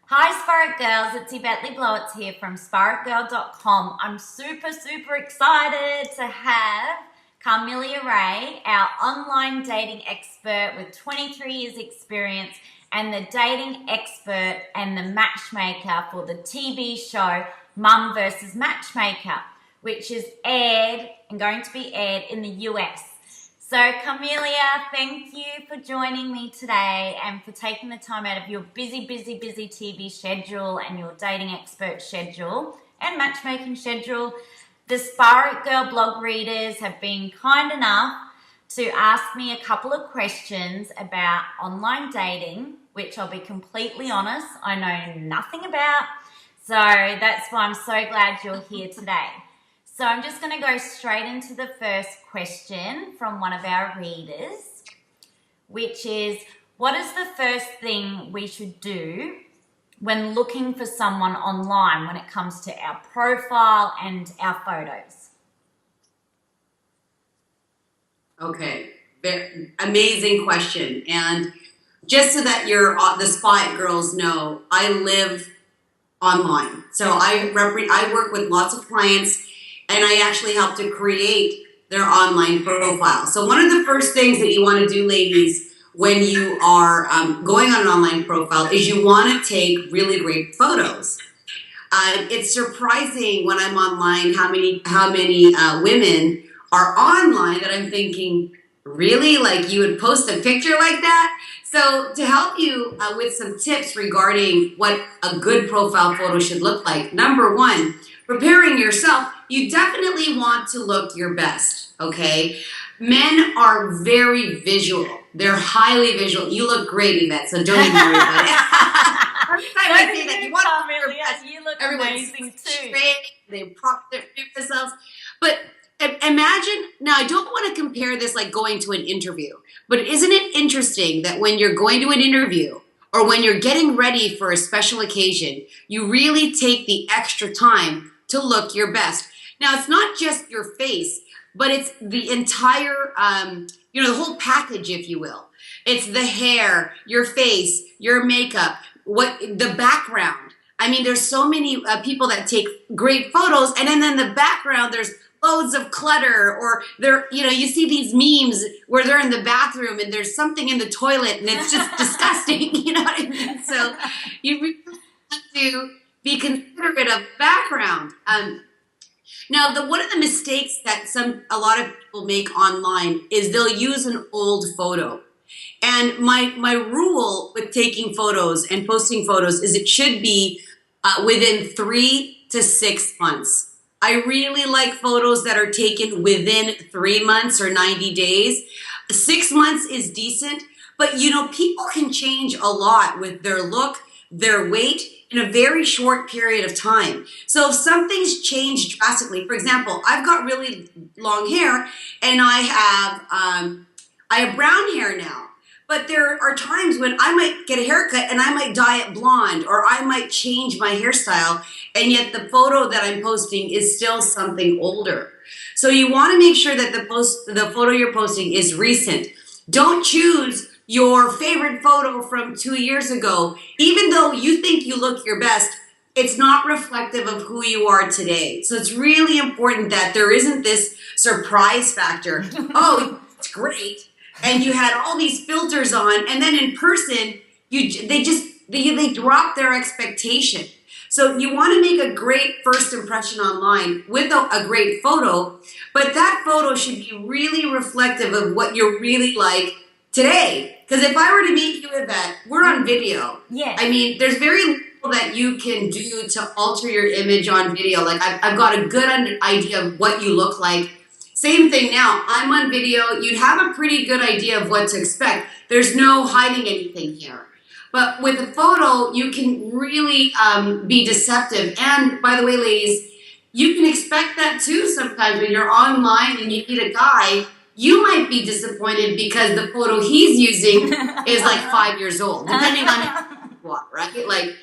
Hi Spirit Girls, it's Yvette Blowitz here from spiritgirl.com. I'm super excited to have Carmelia Ray, our online dating expert with 23 years experience and the dating expert and the matchmaker for the TV show Mum vs. Matchmaker, which is aired and going to be aired in the US. So Carmelia, thank you for joining me today and for taking the time out of your busy TV schedule and your dating expert schedule and matchmaking schedule. The Spirit Girl blog readers have been kind enough to ask me a couple of questions about online dating, which I'll be completely honest, I know nothing about. So that's why I'm so glad you're here today. So I'm just going to go straight into the first question from one of our readers, which is, what is the first thing we should do when looking for someone online when it comes to our profile and our photos? Okay, amazing question. And just so that the Spot girls know, I live online. So I work with lots of clients, and I actually help to create their online profile. So one of the first things that you want to do, ladies, when you are going on an online profile is you want to take really great photos. It's surprising when I'm online how many women are online that I'm thinking, really? Like, you would post a picture like that? So to help you with some tips regarding what a good profile photo should look like, number one, preparing yourself, you definitely want to look your best, okay? Men are very visual. They're highly visual. You look great, Yvette, so don't even worry about it. You look amazing too. They prop themselves. But imagine, now I don't want to compare this like going to an interview, but isn't it interesting that when you're going to an interview or when you're getting ready for a special occasion, you really take the extra time to look your best? Now, it's not just your face, but it's the entire, the whole package, if you will. It's the hair, your face, your makeup, the background. I mean, there's so many people that take great photos, and then in the background, there's loads of clutter, or you see these memes where they're in the bathroom and there's something in the toilet and it's just disgusting, you know what I mean? So you really have to be considerate of background. Now, one of the mistakes that a lot of people make online is they'll use an old photo. And my rule with taking photos and posting photos is it should be within 3 to 6 months. I really like photos that are taken within 3 months or 90 days. 6 months is decent, but people can change a lot with their look, their weight in a very short period of time. So if something's changed drastically, for example, I've got really long hair and I have brown hair now. But there are times when I might get a haircut and I might dye it blonde, or I might change my hairstyle, and yet the photo that I'm posting is still something older. So you want to make sure that the photo you're posting is recent. Don't choose your favorite photo from 2 years ago. Even though you think you look your best, it's not reflective of who you are today. So it's really important that there isn't this surprise factor. Oh, it's great. And you had all these filters on, and then in person, they drop their expectation. So you want to make a great first impression online with a great photo, but that photo should be really reflective of what you're really like today. Because if I were to meet you, Yvette, we're on video. Yeah. I mean, there's very little that you can do to alter your image on video. Like, I've got a good idea of what you look like. Same thing now. I'm on video. You'd have a pretty good idea of what to expect. There's no hiding anything here. But with a photo, you can really be deceptive. And by the way, ladies, you can expect that too sometimes when you're online and you meet a guy. You might be disappointed because the photo he's using is like 5 years old, depending on what, right? Like,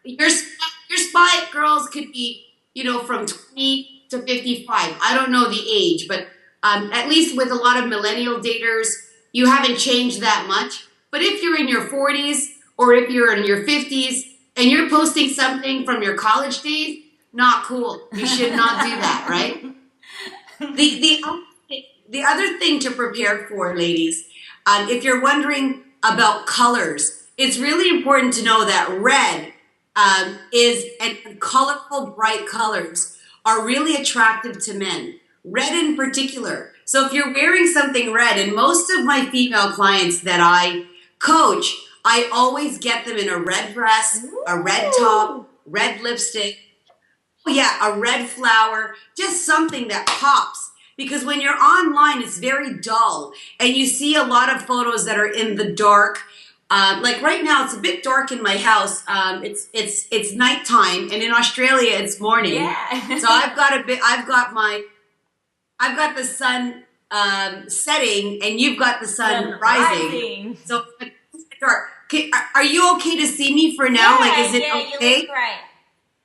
your spy girls could be, from 20 to 55. I don't know the age, but at least with a lot of millennial daters, you haven't changed that much. But if you're in your 40s or if you're in your 50s, and you're posting something from your college days, not cool. You should not do that, right? The other thing to prepare for, ladies, if you're wondering about colors, it's really important to know that red and colorful, bright colors are really attractive to men. Red in particular. So if you're wearing something red, and most of my female clients that I coach, I always get them in a red dress, a red top, red lipstick. Oh yeah, a red flower, just something that pops. Because when you're online, it's very dull, and you see a lot of photos that are in the dark. Like right now, it's a bit dark in my house. It's nighttime, and in Australia, it's morning. Yeah. So I've got the sun setting, and you've got the sun rising. So it's dark. Okay, are you okay to see me for now? Yeah, like, is it yeah, okay? You look great.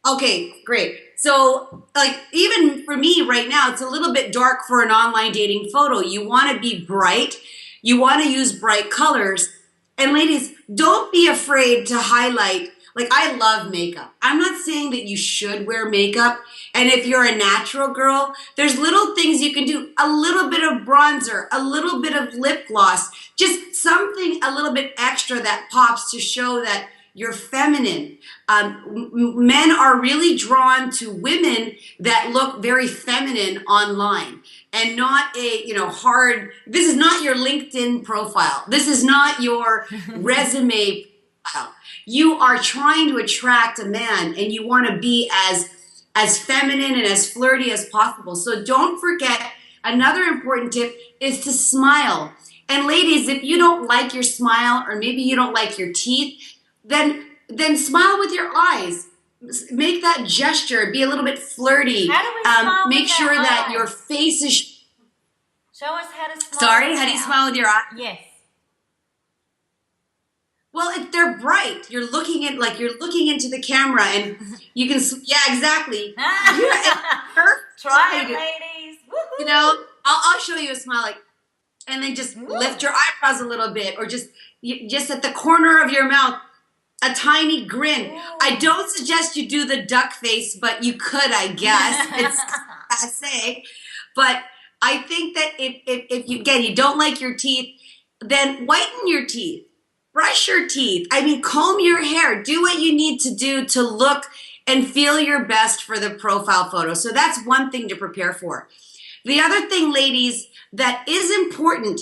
Okay, great. So, like, even for me right now, it's a little bit dark for an online dating photo. You want to be bright. You want to use bright colors. And ladies, don't be afraid to highlight. Like, I love makeup. I'm not saying that you should wear makeup. And if you're a natural girl, there's little things you can do. A little bit of bronzer, a little bit of lip gloss, just something a little bit extra that pops to show that you're feminine. Men are really drawn to women that look very feminine online, and not hard. This is not your LinkedIn profile. This is not your resume profile. You are trying to attract a man, and you want to be as feminine and as flirty as possible. So don't forget, another important tip is to smile. And ladies, if you don't like your smile, or maybe you don't like your teeth, then smile with your eyes. Make that gesture. Be a little bit flirty. How do we smile make with sure our that eyes? your face is. Show us how to smile. Sorry, how do you smile with your eyes? Yes. Well, if they're bright, you're looking into the camera, and you can. Yeah, exactly. Try it, ladies. You know, I'll show you a smile, like, and then just lift your eyebrows a little bit, or just at the corner of your mouth, a tiny grin. Ooh. I don't suggest you do the duck face, but you could, I guess. It's passe. But I think that if you don't like your teeth, then whiten your teeth. Brush your teeth. I mean, comb your hair. Do what you need to do to look and feel your best for the profile photo. So that's one thing to prepare for. The other thing, ladies, that is important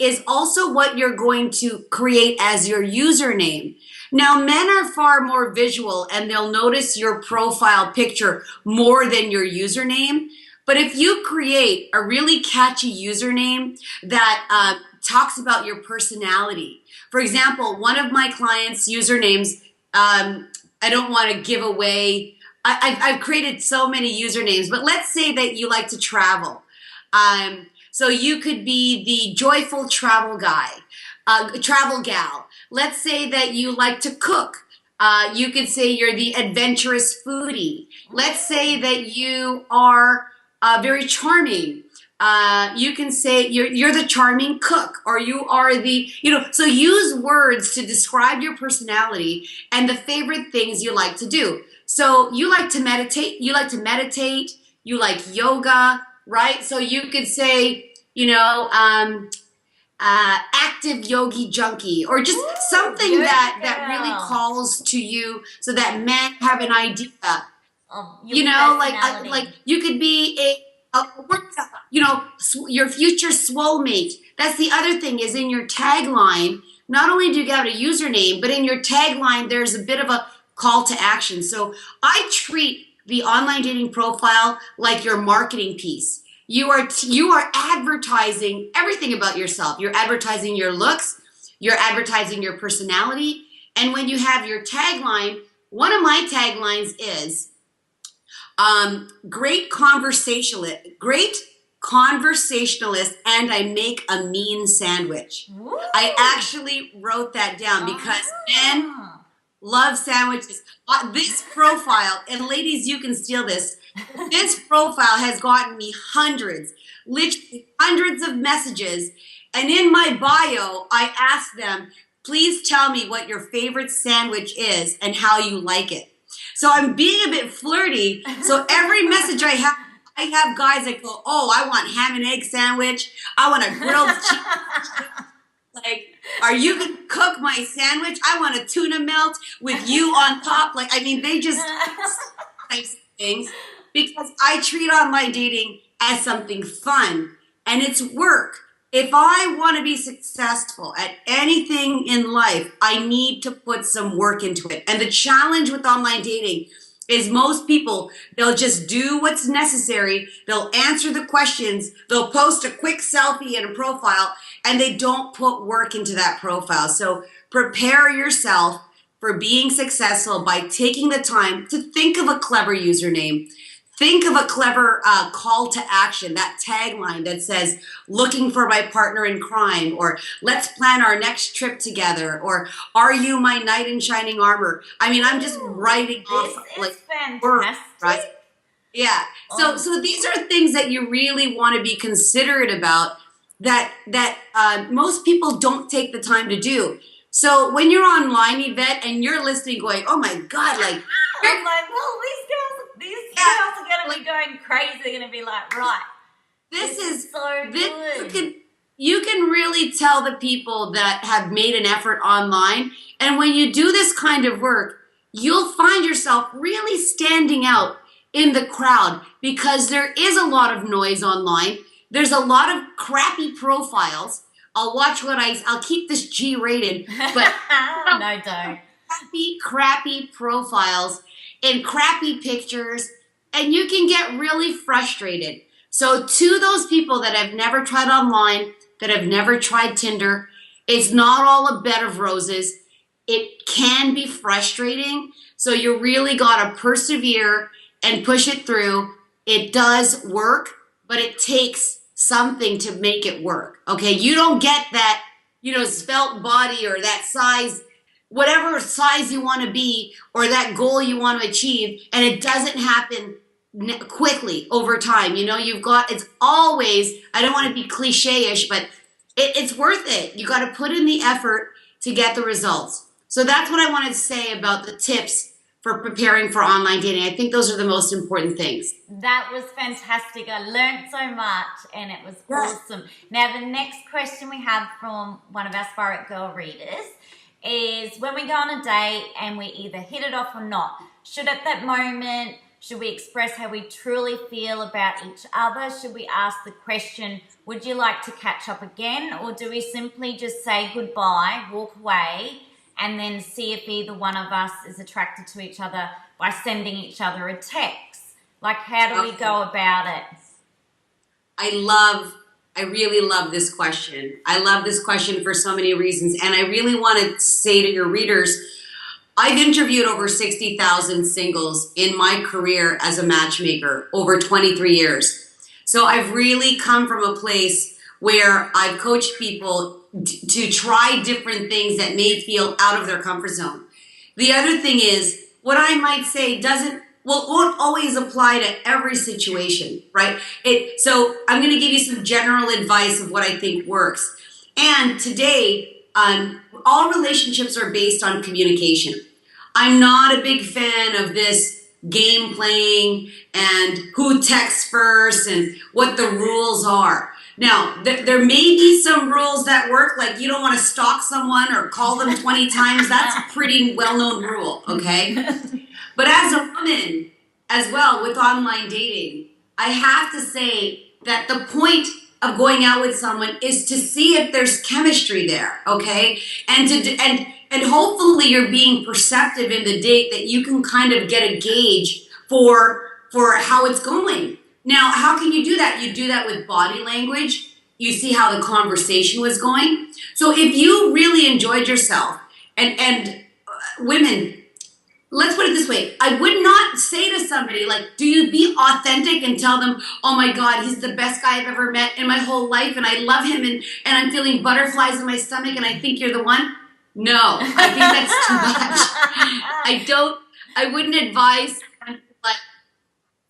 is also what you're going to create as your username. Now, men are far more visual, and they'll notice your profile picture more than your username. But if you create a really catchy username that talks about your personality, for example, one of my clients' usernames, I don't want to give away. I've created so many usernames, but let's say that you like to travel. So you could be the joyful travel guy, travel gal. Let's say that you like to cook. You could say you're the adventurous foodie. Let's say that you are very charming. You can say you're the charming cook, or you are the, so use words to describe your personality and the favorite things you like to do. So you like to meditate, you like yoga, right? So you could say, active yogi junkie, or just something that really calls to you, so that men have an idea. Like you could be your future swole mate. That's the other thing, is in your tagline, not only do you have a username, but in your tagline, there's a bit of a call to action. So I treat the online dating profile like your marketing piece. You are advertising everything about yourself. You're advertising your looks. You're advertising your personality. And when you have your tagline, one of my taglines is great conversationalist, and I make a mean sandwich. Ooh. I actually wrote that down because men love sandwiches. This profile, and ladies, you can steal this. This profile has gotten me literally hundreds of messages. And in my bio, I asked them, please tell me what your favorite sandwich is and how you like it. So I'm being a bit flirty. So every message I have guys that go, oh, I want ham and egg sandwich. I want a grilled cheese. Like, are you going to cook my sandwich? I want a tuna melt with you on top. Like, I mean, they just types of things because I treat online dating as something fun and it's work. If I want to be successful at anything in life, I need to put some work into it. And the challenge with online dating is most people, they'll just do what's necessary. They'll answer the questions. They'll post a quick selfie and a profile, and they don't put work into that profile. So prepare yourself for being successful by taking the time to think of a clever username. Think of a clever call to action, that tagline that says, looking for my partner in crime, or let's plan our next trip together, or are you my knight in shining armor? I mean, I'm just writing off like words, right? Yeah. So these are things that you really want to be considerate about that most people don't take the time to do. So when you're online, Yvette, and you're listening going, oh my God, like, I'm like, well, these girls are going to be going crazy. They're going to be like, right, this is so good. You can really tell the people that have made an effort online. And when you do this kind of work, you'll find yourself really standing out in the crowd because there is a lot of noise online. There's a lot of crappy profiles. I'll keep this G-rated, but no, don't. Crappy profiles and crappy pictures, and you can get really frustrated. So to those people that have never tried online, that have never tried Tinder, it's not all a bed of roses. It can be frustrating. So you really got to persevere and push it through. It does work, but it takes something to make it work. Okay. You don't get that, svelte body or that size, whatever size you want to be or that goal you want to achieve. And it doesn't happen quickly over time. It's always, I don't want to be cliche-ish, but it's worth it. You got to put in the effort to get the results. So that's what I wanted to say about the tips for preparing for online dating. I think those are the most important things. That was fantastic. I learned so much and it was awesome. Now, the next question we have from one of our Spirit Girl readers is, when we go on a date and we either hit it off or not, should we express how we truly feel about each other? Should we ask the question, would you like to catch up again? Or do we simply just say goodbye, walk away, and then see if either one of us is attracted to each other by sending each other a text? Like, how do we go about it? I really love this question. I love this question for so many reasons. And I really want to say to your readers, I've interviewed over 60,000 singles in my career as a matchmaker over 23 years. So I've really come from a place where I've coached people to try different things that may feel out of their comfort zone. The other thing is, what I might say won't always apply to every situation, right? So I'm going to give you some general advice of what I think works. And today, all relationships are based on communication. I'm not a big fan of this game playing and who texts first and what the rules are. Now, there may be some rules that work, like you don't want to stalk someone or call them 20 times. That's a pretty well-known rule, okay? But as a woman, as well, with online dating, I have to say that the point of going out with someone is to see if there's chemistry there, okay? And hopefully you're being perceptive in the date that you can kind of get a gauge for how it's going. Now, how can you do that? You do that with body language. You see how the conversation was going. So if you really enjoyed yourself, and women, let's put it this way. I would not say to somebody, like, do you be authentic and tell them, oh my God, he's the best guy I've ever met in my whole life and I love him and I'm feeling butterflies in my stomach and I think you're the one? No, I think that's too much. I wouldn't advise like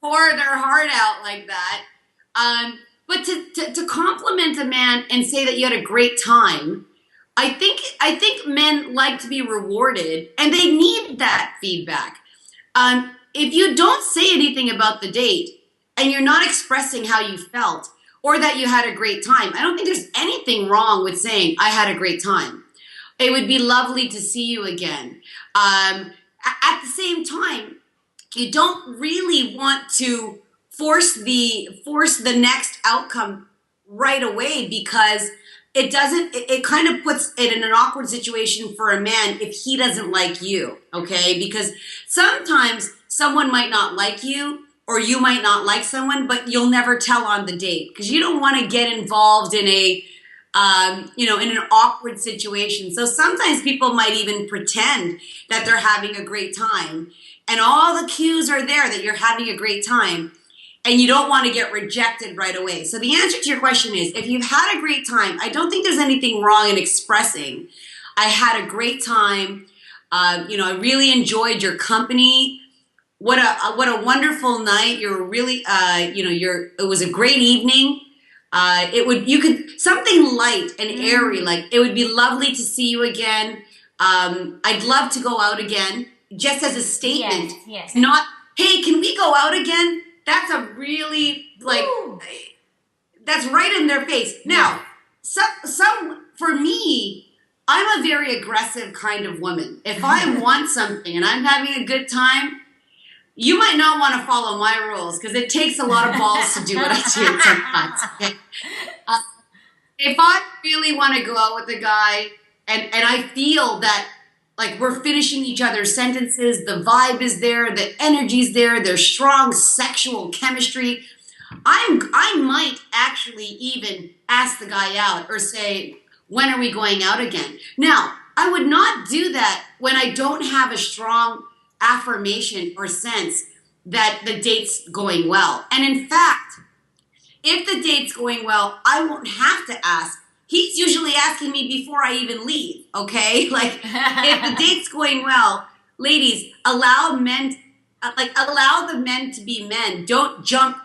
pour their heart out like that. But to compliment a man and say that you had a great time, I think men like to be rewarded, and they need that feedback. If you don't say anything about the date and you're not expressing how you felt or that you had a great time, I don't think there's anything wrong with saying I had a great time. It would be lovely to see you again. At the same time, you don't really want to force the next outcome right away, because it kind of puts it in an awkward situation for a man if he doesn't like you, okay? Because sometimes someone might not like you, or you might not like someone, but you'll never tell on the date because you don't want to get involved in in an awkward situation. So sometimes people might even pretend that they're having a great time, and all the cues are there that you're having a great time, and you don't want to get rejected right away. So the answer to your question is, if you've had a great time, I don't think there's anything wrong in expressing, I had a great time. I really enjoyed your company. What a wonderful night. You're really, it was a great evening. Something light and airy, like it would be lovely to see you again. I'd love to go out again, just as a statement. Yes. Not, hey, can we go out again? That's a really, that's right in their face. Now, for me, I'm a very aggressive kind of woman. If I want something and I'm having a good time, you might not want to follow my rules because it takes a lot of balls to do what I do sometimes. Okay? If I really want to go out with a guy and I feel that like we're finishing each other's sentences, the vibe is there, the energy's there, there's strong sexual chemistry, I might actually even ask the guy out or say, when are we going out again? Now, I would not do that when I don't have a strong affirmation or sense that the date's going well. And in fact, if the date's going well, I won't have to ask. He's usually asking me before I even leave, okay? Like, if the date's going well, ladies, allow the men to be men. Don't jump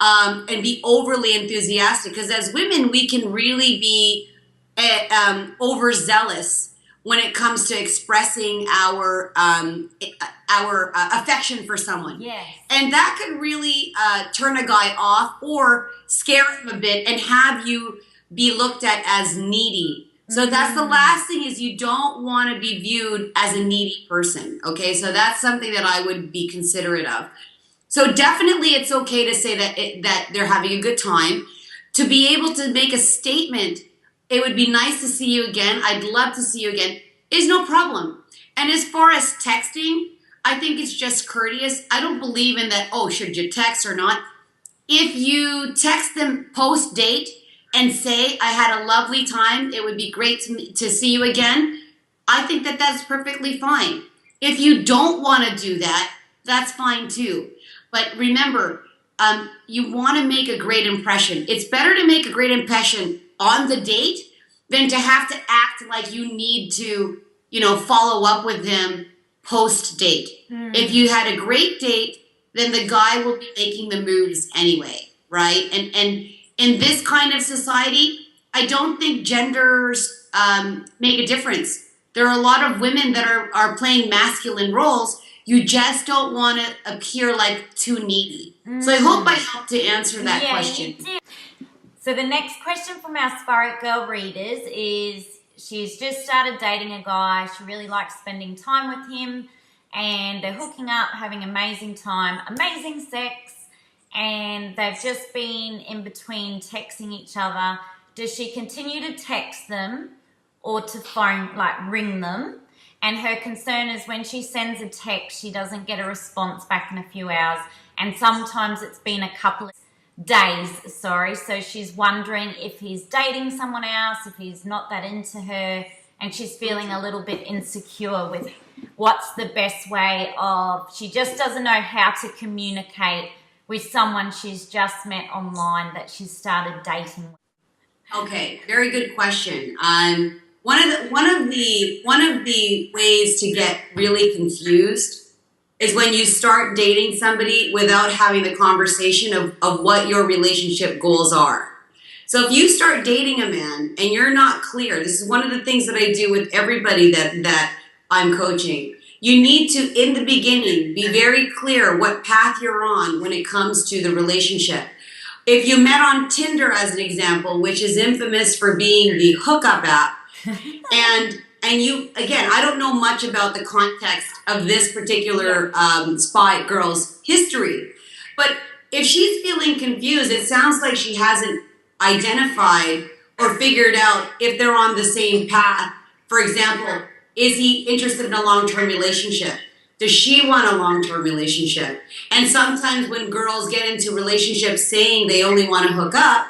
and be overly enthusiastic, because as women, we can really be overzealous when it comes to expressing our affection for someone. Yes. And that could really turn a guy off or scare him a bit and have you be looked at as needy. So that's the last thing, is you don't want to be viewed as a needy person. Okay, so that's something that I would be considerate of. So definitely it's okay to say that they're having a good time. To be able to make a statement, it would be nice to see you again, I'd love to see you again, is no problem. And as far as texting, I think it's just courteous. I don't believe in that, oh, should you text or not? If you text them post-date and say, I had a lovely time, it would be great to see you again, I think that that's perfectly fine. If you don't want to do that, that's fine too. But remember, you want to make a great impression. It's better to make a great impression on the date than to have to act like you need to, follow up with him post-date. If you had a great date, then the guy will be making the moves anyway, right? And in this kind of society, I don't think genders make a difference. There are a lot of women that are playing masculine roles. You just don't want to appear like too needy. So I hope I helped to answer that question. You did. So the next question from our Spirit Girl readers is, she's just started dating a guy. She really likes spending time with him, and they're hooking up, having amazing time, amazing sex, and they've just been in between texting each other. Does she continue to text them or to ring them? And her concern is when she sends a text, she doesn't get a response back in a few hours, and sometimes it's been a couple of days, so she's wondering if he's dating someone else, if he's not that into her, and she's feeling a little bit insecure with what's the best way of, she just doesn't know how to communicate with someone she's just met online that she's started dating with. Okay, very good question. One of the ways to get really confused is when you start dating somebody without having the conversation of what your relationship goals are. So if you start dating a man and you're not clear, this is one of the things that I do with everybody that I'm coaching. You need to, in the beginning, be very clear what path you're on when it comes to the relationship. If you met on Tinder, as an example, which is infamous for being the hookup app, and you, again, I don't know much about the context of this particular spy girl's history, but if she's feeling confused, it sounds like she hasn't identified or figured out if they're on the same path. For example, is he interested in a long-term relationship? Does she want a long-term relationship? And sometimes when girls get into relationships saying they only want to hook up,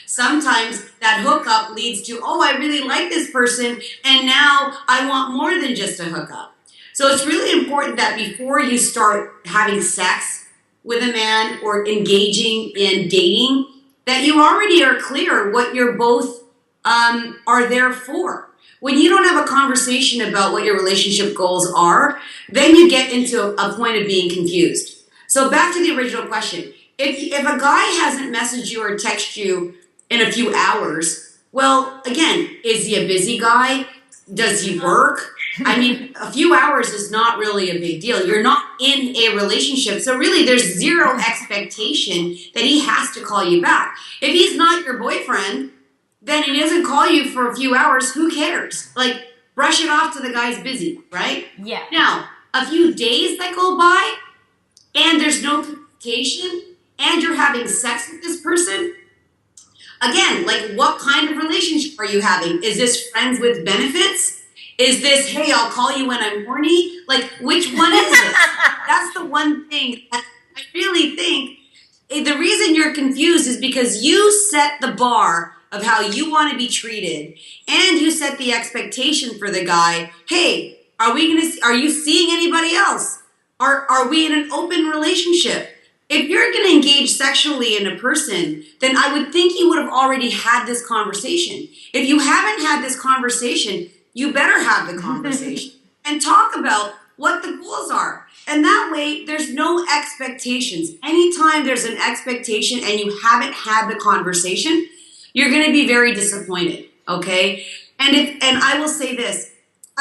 sometimes that hookup leads to, oh, I really like this person, and now I want more than just a hookup. So it's really important that before you start having sex with a man or engaging in dating, that you already are clear what you're both are there for. When you don't have a conversation about what your relationship goals are, then you get into a point of being confused. So back to the original question. If a guy hasn't messaged you or texted you in a few hours, well, again, is he a busy guy? Does he work? I mean, a few hours is not really a big deal. You're not in a relationship. So really, there's zero expectation that he has to call you back. If he's not your boyfriend, then he doesn't call you for a few hours. Who cares? Like, brush it off to the guy's busy, right? Yeah. Now, a few days that go by, and there's no communication, and you're having sex with this person, again, like, what kind of relationship are you having? Is this friends with benefits? Is this, hey, I'll call you when I'm horny? Like, which one is it? That's the one thing that I really think the reason you're confused is because you set the bar of how you want to be treated, and you set the expectation for the guy. Hey, are you seeing anybody else? Are we in an open relationship? If you're going to engage sexually in a person, then I would think you would have already had this conversation. If you haven't had this conversation, you better have the conversation and talk about what the goals are. And that way, there's no expectations. Anytime there's an expectation and you haven't had the conversation, you're going to be very disappointed, okay? And I will say this,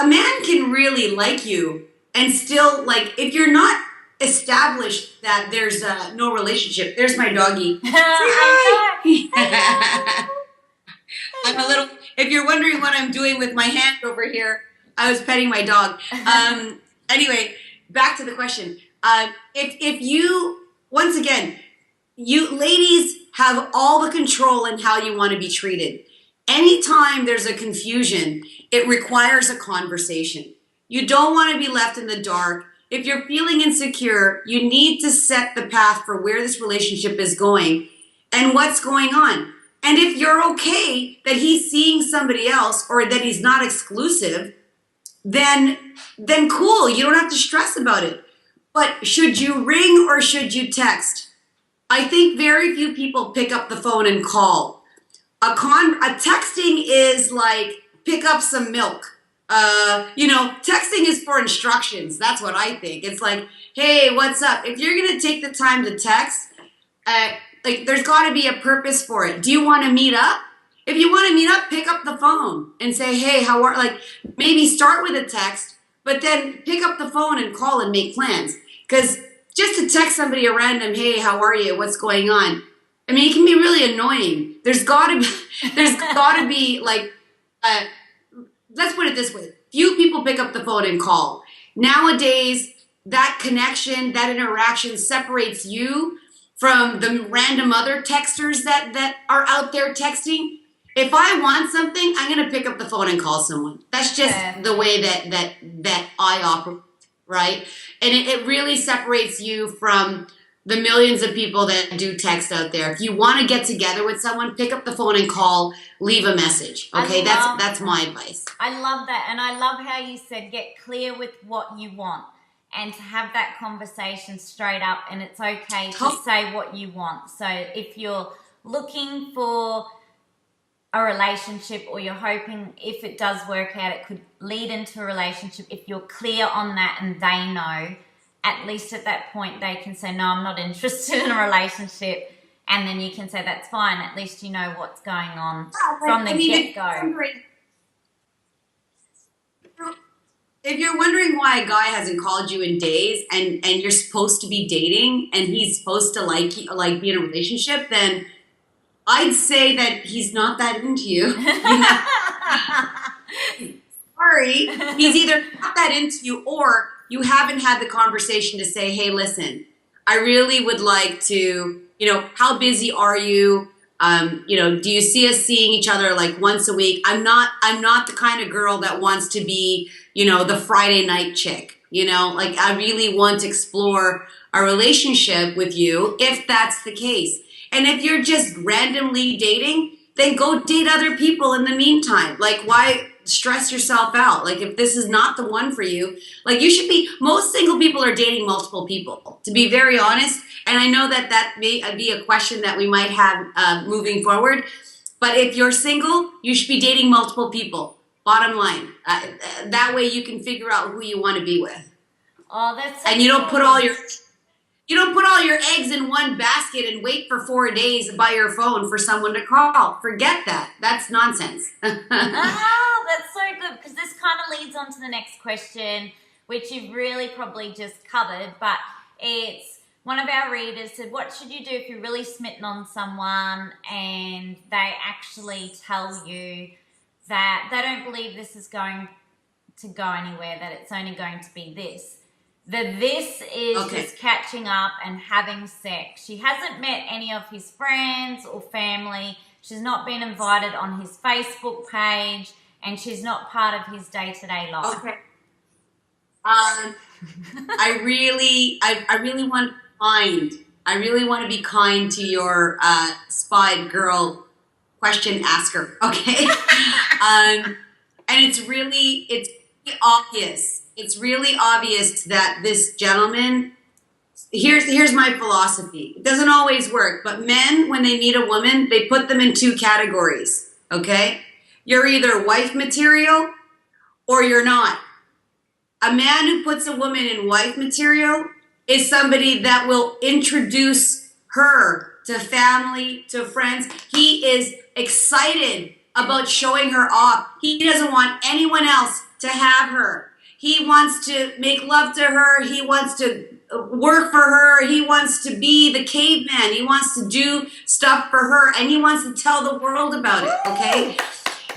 a man can really like you and still, like, if you're not established that there's no relationship. There's my doggy. I'm a little, if you're wondering what I'm doing with my hand over here, I was petting my dog. Anyway, back to the question. If you, once again, you ladies have all the control in how you want to be treated. Anytime there's a confusion, it requires a conversation. You don't want to be left in the dark. If you're feeling insecure, you need to set the path for where this relationship is going and what's going on. And if you're okay that he's seeing somebody else or that he's not exclusive, then cool. You don't have to stress about it. But should you ring or should you text? I think very few people pick up the phone and call. A texting is like, pick up some milk. Texting is for instructions. That's what I think. It's like, hey, what's up? If you're going to take the time to text, there's got to be a purpose for it. Do you want to meet up? If you want to meet up, pick up the phone and say, hey, maybe start with a text, but then pick up the phone and call and make plans. Because just to text somebody a random, hey, how are you? What's going on? I mean, it can be really annoying. There's got to be like, let's put it this way. Few people pick up the phone and call. Nowadays, that connection, that interaction separates you from the random other texters that are out there texting. If I want something, I'm going to pick up the phone and call someone. That's just the way that I operate, right? And it really separates you from the millions of people that do text out there. If you want to get together with someone, pick up the phone and call, leave a message. Okay, that's my advice. I love that. And I love how you said get clear with what you want and to have that conversation straight up, and it's okay to say what you want. So if you're looking for a relationship or you're hoping if it does work out, it could lead into a relationship, if you're clear on that and they know, at least at that point they can say, no, I'm not interested in a relationship, and then you can say that's fine. At least you know what's going on Yeah, from the I mean, get-go. If you're wondering why a guy hasn't called you in days and you're supposed to be dating and he's supposed to like be in a relationship, then I'd say that he's not that into you. Sorry. He's either not that into you or you haven't had the conversation to say, hey, listen, I really would like to, how busy are you? Do you see us seeing each other like once a week? I'm not the kind of girl that wants to be, the Friday night chick, like I really want to explore a relationship with you if that's the case. And if you're just randomly dating, then go date other people in the meantime. Like, why stress yourself out? Like, if this is not the one for you, like most single people are dating multiple people, to be very honest. And I know that may be a question that we might have moving forward. But if you're single, you should be dating multiple people. Bottom line. That way you can figure out who you want to be with. Oh, that's so and you don't cool. put all your eggs in one basket and wait for 4 days by your phone for someone to call. Forget that. That's nonsense. Oh, that's so good, because this kind of leads on to the next question, which you've really probably just covered, but it's one of our readers said, what should you do if you're really smitten on someone and they actually tell you that they don't believe this is going to go anywhere, that it's only going to be this? This is just catching up and having sex. She hasn't met any of his friends or family. She's not been invited on his Facebook page, and she's not part of his day-to-day life. Okay. I really want to be kind to your spied girl question asker. Okay. And it's really obvious. It's really obvious that this gentleman, here's my philosophy. It doesn't always work, but men, when they meet a woman, they put them in 2 categories, okay? You're either wife material or you're not. A man who puts a woman in wife material is somebody that will introduce her to family, to friends. He is excited about showing her off. He doesn't want anyone else to have her. He wants to make love to her. He wants to work for her. He wants to be the caveman. He wants to do stuff for her, and he wants to tell the world about it, okay?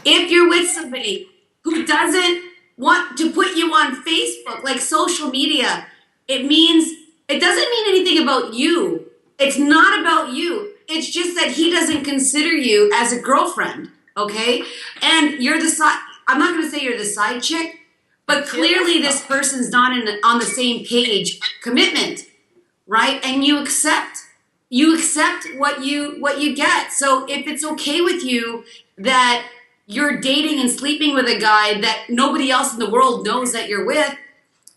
If you're with somebody who doesn't want to put you on Facebook, like social media, it doesn't mean anything about you. It's not about you. It's just that he doesn't consider you as a girlfriend, okay? And I'm not going to say you're the side chick, but clearly this person's not on the same page commitment, right? And you accept what you get. So if it's okay with you that you're dating and sleeping with a guy that nobody else in the world knows that you're with,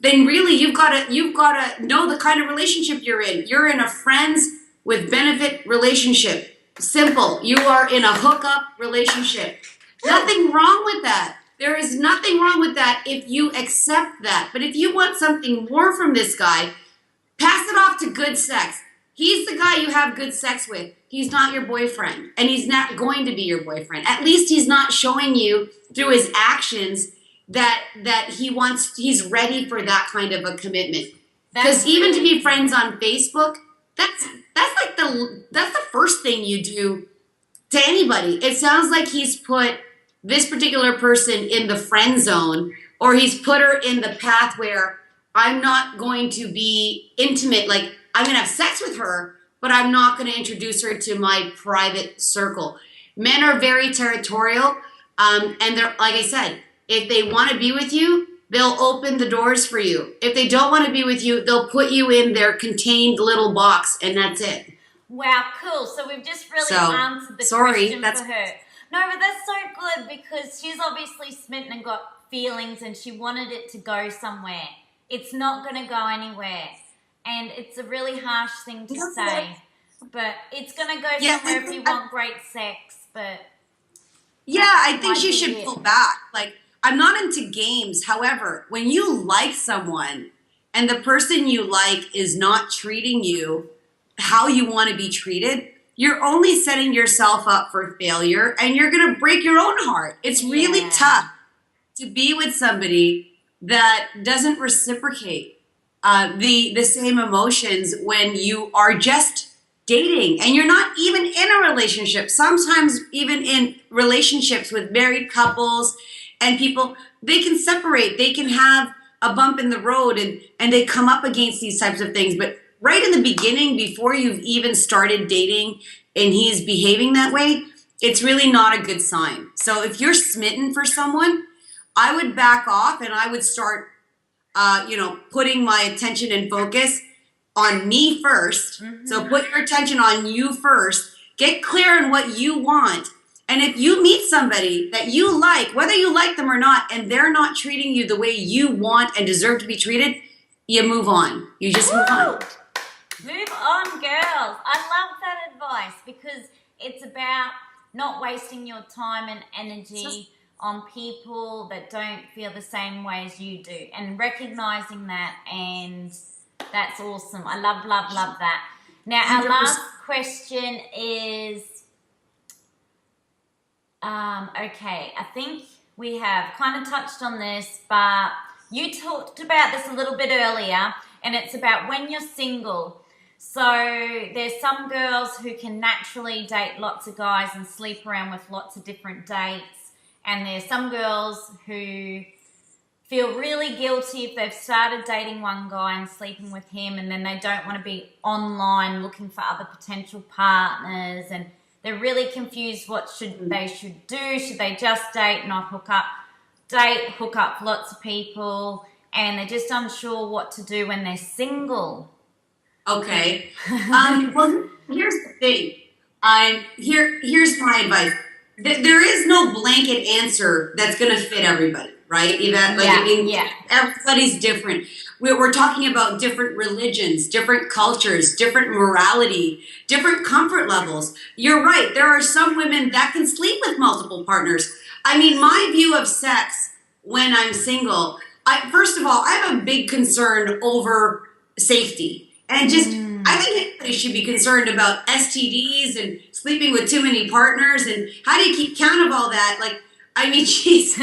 then really you've got to know the kind of relationship you're in. You're in a friends with benefit relationship. Simple. You are in a hookup relationship. Nothing wrong with that. There is nothing wrong with that if you accept that. But if you want something more from this guy, pass it off to good sex. He's the guy you have good sex with. He's not your boyfriend, and he's not going to be your boyfriend. At least he's not showing you through his actions that he's ready for that kind of a commitment. Because even to be friends on Facebook, that's the first thing you do to anybody. It sounds like he's put this particular person in the friend zone, or he's put her in the path where I'm not going to be intimate. Like, I'm going to have sex with her, but I'm not going to introduce her to my private circle. Men are very territorial. And they're, like I said, if they want to be with you, they'll open the doors for you. If they don't want to be with you, they'll put you in their contained little box, and that's it. Wow, cool. So we've just really answered the question for her. No, but that's so good, because she's obviously smitten and got feelings, and she wanted it to go somewhere. It's not going to go anywhere. And it's a really harsh thing to say. But it's going to go somewhere if you want great sex. But yeah, I think she should pull back. Like, I'm not into games. However, when you like someone and the person you like is not treating you how you want to be treated, you're only setting yourself up for failure and you're going to break your own heart. It's really tough to be with somebody that doesn't reciprocate the same emotions when you are just dating and you're not even in a relationship. Sometimes even in relationships with married couples and people, they can separate. They can have a bump in the road and they come up against these types of things. But right in the beginning, before you've even started dating and he's behaving that way, it's really not a good sign. So if you're smitten for someone, I would back off and I would start, putting my attention and focus on me first. Mm-hmm. So put your attention on you first. Get clear on what you want. And if you meet somebody that you like, whether you like them or not, and they're not treating you the way you want and deserve to be treated, you move on. You just move on. Move on, girls. I love that advice because it's about not wasting your time and energy on people that don't feel the same way as you do and recognizing that, and that's awesome. I love that. Now, our 100%. last question is, okay, I think we have kind of touched on this, but you talked about this a little bit earlier, and it's about when you're single. So there's some girls who can naturally date lots of guys and sleep around with lots of different dates. And there's some girls who feel really guilty if they've started dating one guy and sleeping with him, and then they don't want to be online looking for other potential partners, and they're really confused what they should do. Should they just date, not hook up? Date, hook up for lots of people, and they're just unsure what to do when they're single. Okay. Well, here's the thing. Here's my advice. There is no blanket answer that's going to fit everybody, right? Everybody's different. We're talking about different religions, different cultures, different morality, different comfort levels. You're right. There are some women that can sleep with multiple partners. I mean, my view of sex when I'm single, first of all, I have a big concern over safety. And I think everybody should be concerned about STDs and sleeping with too many partners and how do you keep count of all that? Like, I mean, jeez.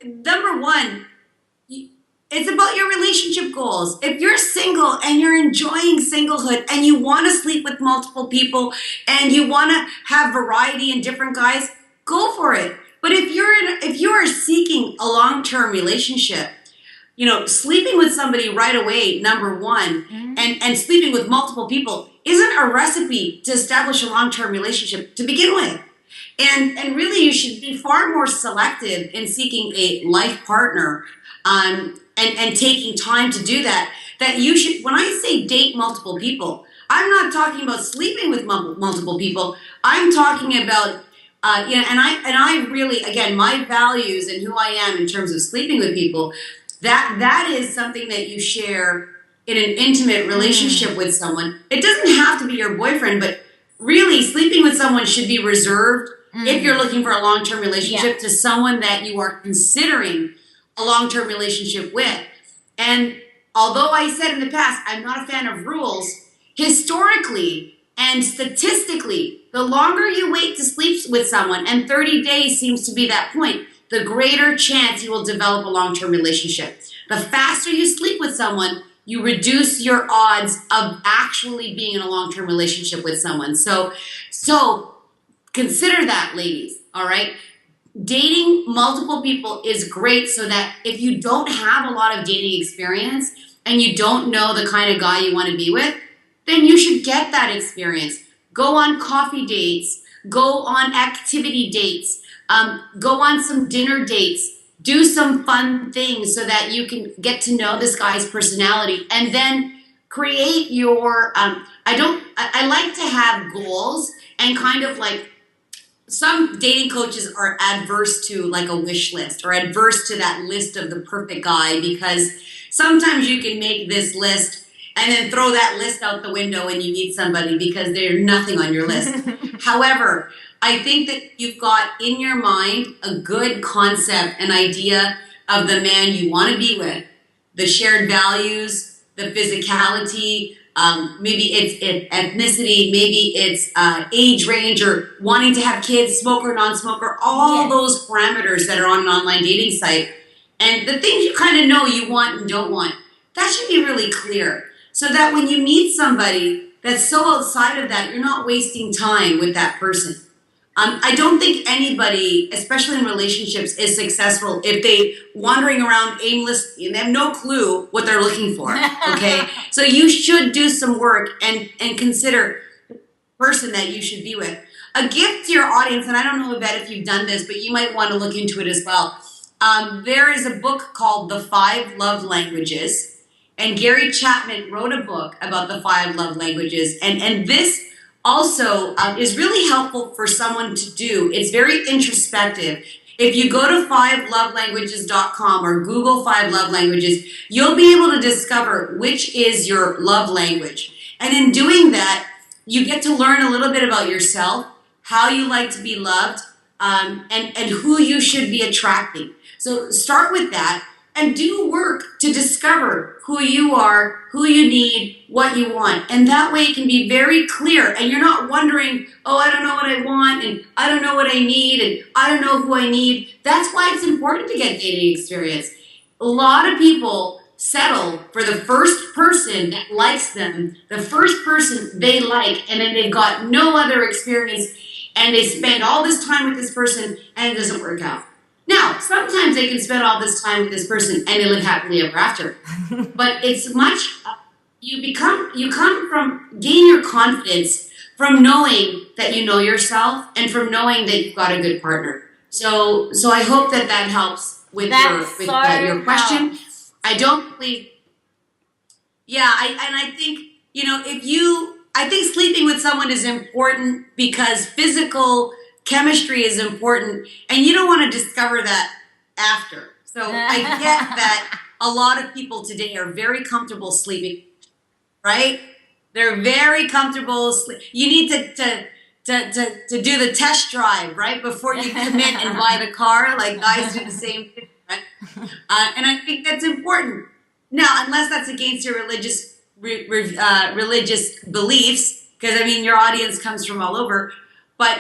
Number one, it's about your relationship goals. If you're single and you're enjoying singlehood and you want to sleep with multiple people and you want to have variety in different guys, go for it. But if you are seeking a long-term relationship, sleeping with somebody right away, number one, and sleeping with multiple people isn't a recipe to establish a long-term relationship to begin with. And really, you should be far more selective in seeking a life partner and taking time to do that. That you should, when I say date multiple people, I'm not talking about sleeping with multiple people. I'm talking about and I really, again, my values and who I am in terms of sleeping with people, that is something that you share in an intimate relationship with someone. It doesn't have to be your boyfriend, but really sleeping with someone should be reserved if you're looking for a long-term relationship to someone that you are considering a long-term relationship with. And although I said in the past, I'm not a fan of rules, historically and statistically, the longer you wait to sleep with someone, and 30 days seems to be that point, the greater chance you will develop a long-term relationship. The faster you sleep with someone, you reduce your odds of actually being in a long-term relationship with someone. So consider that, ladies, all right? Dating multiple people is great so that if you don't have a lot of dating experience and you don't know the kind of guy you want to be with, then you should get that experience. Go on coffee dates, go on activity dates, go on some dinner dates, do some fun things so that you can get to know this guy's personality, and then create your, I like to have goals and kind of like, some dating coaches are adverse to like a wish list or adverse to that list of the perfect guy, because sometimes you can make this list and then throw that list out the window when you meet somebody because there's nothing on your list. However, I think that you've got in your mind a good concept, an idea of the man you want to be with, the shared values, the physicality, maybe it's ethnicity, maybe it's age range, or wanting to have kids, smoker, non-smoker, all those parameters that are on an online dating site. And the things you kind of know you want and don't want, that should be really clear. So that when you meet somebody that's so outside of that, you're not wasting time with that person. I don't think anybody, especially in relationships, is successful if they wandering around aimless and they have no clue what they're looking for. Okay, so you should do some work and consider the person that you should be with. A gift to your audience, and I don't know, Yvette, if you've done this, but you might want to look into it as well. There is a book called The 5 Love Languages, and Gary Chapman wrote a book about the 5 love languages, and this also is really helpful for someone to do. It's very introspective. If you go to 5lovelanguages.com or Google 5 love languages, you'll be able to discover which is your love language. And in doing that, you get to learn a little bit about yourself, how you like to be loved, and who you should be attracting. So start with that and do work to discover who you are, who you need, what you want. And that way it can be very clear. And you're not wondering, oh, I don't know what I want, and I don't know what I need, and I don't know who I need. That's why it's important to get dating experience. A lot of people settle for the first person that likes them, the first person they like, and then they've got no other experience, and they spend all this time with this person, and it doesn't work out. Now, sometimes they can spend all this time with this person and they live happily ever after. But it's much, you come from, gain your confidence from knowing that you know yourself and from knowing that you've got a good partner. So I hope that helps with your question. I don't believe, I think, I think sleeping with someone is important because physical chemistry is important, and you don't want to discover that after. So I get that a lot of people today are very comfortable sleeping, right? They're very comfortable. You need to do the test drive, right? Before you commit and buy the car, like guys do the same thing, right? And I think that's important. Now, unless that's against your religious beliefs, because I mean, your audience comes from all over, but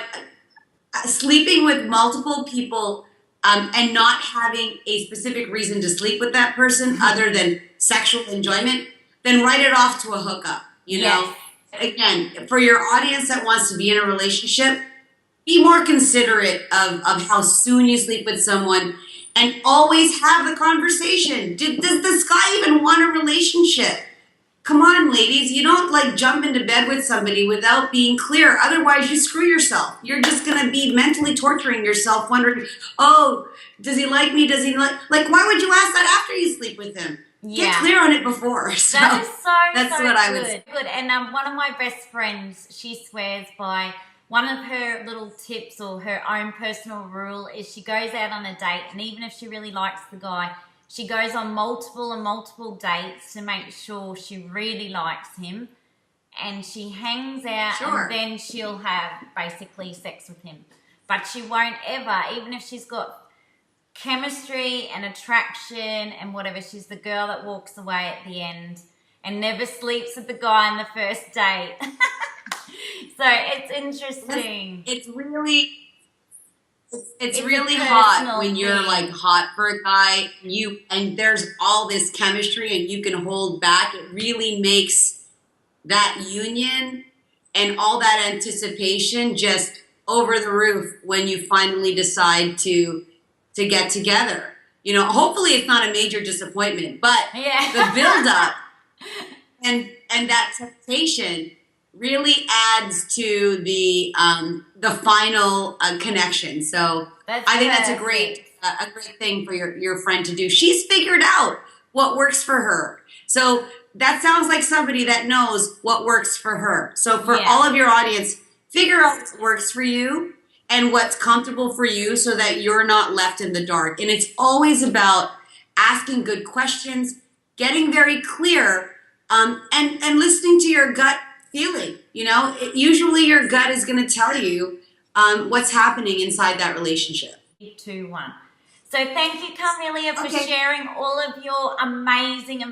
sleeping with multiple people and not having a specific reason to sleep with that person other than sexual enjoyment, then write it off to a hookup. You know, again, for your audience that wants to be in a relationship, be more considerate of how soon you sleep with someone, and always have the conversation. Does this guy even want a relationship? Come on, ladies. You don't like jump into bed with somebody without being clear. Otherwise, you screw yourself. You're just going to be mentally torturing yourself, wondering, oh, does he like me? Does he like why would you ask that after you sleep with him? Yeah. Get clear on it before. So that is that's so what good. I would say. Good. And one of my best friends, she swears by one of her little tips or her own personal rule is she goes out on a date, and even if she really likes the guy, she goes on multiple dates to make sure she really likes him, and she hangs out, and then she'll have basically sex with him. But she won't ever, even if she's got chemistry and attraction and whatever, she's the girl that walks away at the end and never sleeps with the guy on the first date. So it's interesting. It's really hot when you're like hot for a guy and there's all this chemistry and you can hold back. It really makes that union and all that anticipation just over the roof when you finally decide to get together. You know, hopefully it's not a major disappointment, but the build up and that temptation really adds to the final connection. So I think that's a great thing for your friend to do. She's figured out what works for her. So that sounds like somebody that knows what works for her. So for all of your audience, figure out what works for you and what's comfortable for you so that you're not left in the dark. And it's always about asking good questions, getting very clear, and listening to your gut feeling. You know, usually your gut is going to tell you what's happening inside that relationship. 2, 1. So thank you, Carmelia, for sharing all of your amazing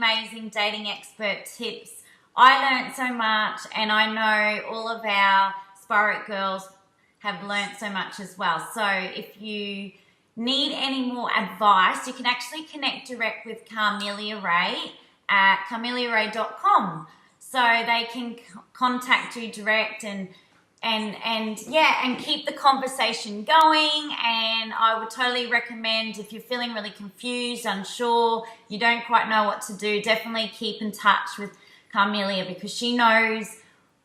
dating expert tips I learned so much, and I know all of our Spirit girls have learnt so much as well. So if you need any more advice, you can actually connect direct with Carmelia Ray at carmeliaray.com. So they can contact you direct and keep the conversation going. And I would totally recommend, if you're feeling really confused, unsure, you don't quite know what to do, definitely keep in touch with Carmelia, because she knows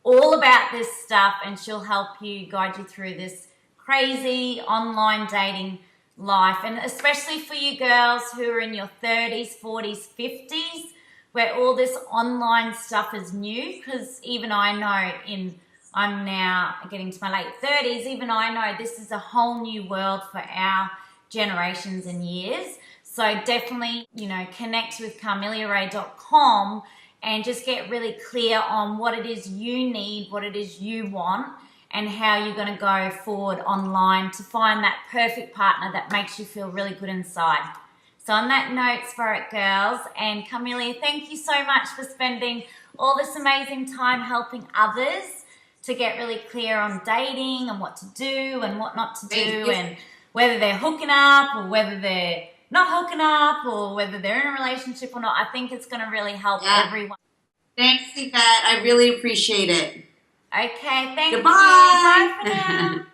all about this stuff and she'll help you, guide you through this crazy online dating life. And especially for you girls who are in your 30s, 40s, 50s, where all this online stuff is new, because even I know, I'm now getting to my late 30s, even I know this is a whole new world for our generations and years. So definitely, connect with carmeliaray.com and just get really clear on what it is you need, what it is you want, and how you're going to go forward online to find that perfect partner that makes you feel really good inside. So on that note, Spirit Girls, and Carmelia, thank you so much for spending all this amazing time helping others to get really clear on dating and what to do and what not to do, and whether they're hooking up or whether they're not hooking up or whether they're in a relationship or not. I think it's going to really help everyone. Thanks, Yvette. I really appreciate it. Okay, thank you. Goodbye. Bye for now.